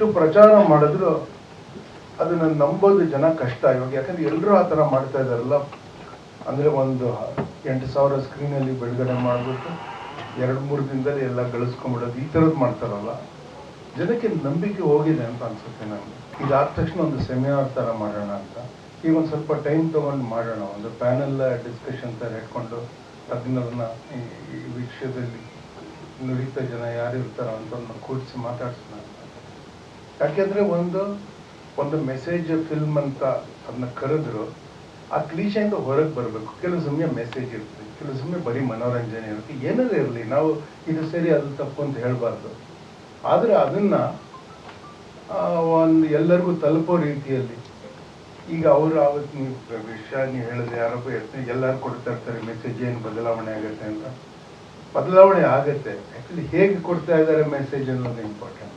ಎಷ್ಟು ಪ್ರಚಾರ ಮಾಡಿದ್ರು ಅದನ್ನ ನಂಬೋದು ಜನ ಕಷ್ಟ ಇವಾಗ. ಯಾಕಂದ್ರೆ ಎಲ್ಲರೂ ಆ ಥರ ಮಾಡ್ತಾ ಇದಾರಲ್ಲ. ಅಂದರೆ ಒಂದು 8,000 ಸ್ಕ್ರೀನಲ್ಲಿ ಬಿಡುಗಡೆ ಮಾಡಿಬಿಟ್ಟು 2-3 ದಿನದಲ್ಲಿ ಎಲ್ಲ ಗಳಿಸ್ಕೊಂಡ್ಬಿಡೋದು, ಈ ಥರದ್ದು ಮಾಡ್ತಾರಲ್ಲ. ಜನಕ್ಕೆ ನಂಬಿಕೆ ಹೋಗಿದೆ ಅಂತ ಅನ್ಸುತ್ತೆ ನನಗೆ. ಇದಾದ ತಕ್ಷಣ ಒಂದು ಸೆಮಿನಾರ್ ಥರ ಮಾಡೋಣ ಅಂತ. ಈಗ ಒಂದು ಸ್ವಲ್ಪ ಟೈಮ್ ತೊಗೊಂಡು ಮಾಡೋಣ, ಒಂದು ಪ್ಯಾನೆಲ್ ಡಿಸ್ಕಷನ್ ಥರ ಇಟ್ಕೊಂಡು ತಜ್ಞರನ್ನ ಈ ವಿಷಯದಲ್ಲಿ ನುರಿತ ಜನ ಯಾರು ಇರ್ತಾರೋ ಅಂತ ಕೂಡಿಸಿ ಮಾತಾಡ್ಸೋಣ. ಯಾಕೆಂದರೆ ಒಂದು ಮೆಸೇಜ್ ಫಿಲ್ಮ್ ಅಂತ ಅದನ್ನ ಕರೆದ್ರು ಆ ಕ್ಲೀಶೆಯಿಂದ ಹೊರಗೆ ಬರಬೇಕು. ಕೆಲವು ಸಮಯ ಮೆಸೇಜ್ ಇರುತ್ತೆ, ಕೆಲವು ಸಮಯ ಬರೀ ಮನೋರಂಜನೆ ಇರುತ್ತೆ. ಏನಾದರೂ ಇರಲಿ, ನಾವು ಇದು ಸರಿ ಅದು ತಪ್ಪು ಅಂತ ಹೇಳಬಾರ್ದು. ಆದರೆ ಅದನ್ನು ಒಂದು ಎಲ್ಲರಿಗೂ ತಲುಪೋ ರೀತಿಯಲ್ಲಿ, ಈಗ ಅವರು ಆವತ್ತು ನೀವು ವಿಷಯ ನೀವು ಹೇಳಿದ್ರೆ ಯಾರೊಬ್ಬ ಎಲ್ಲರೂ ಕೊಡ್ತಾ ಇರ್ತಾರೆ ಮೆಸೇಜ್, ಏನು ಬದಲಾವಣೆ ಆಗುತ್ತೆ ಅಂತ. ಬದಲಾವಣೆ ಆಗುತ್ತೆ, ಆ್ಯಕ್ಚುಲಿ ಹೇಗೆ ಕೊಡ್ತಾ ಇದ್ದಾರೆ ಮೆಸೇಜ್ ಅನ್ನೋದು ಇಂಪಾರ್ಟೆಂಟ್.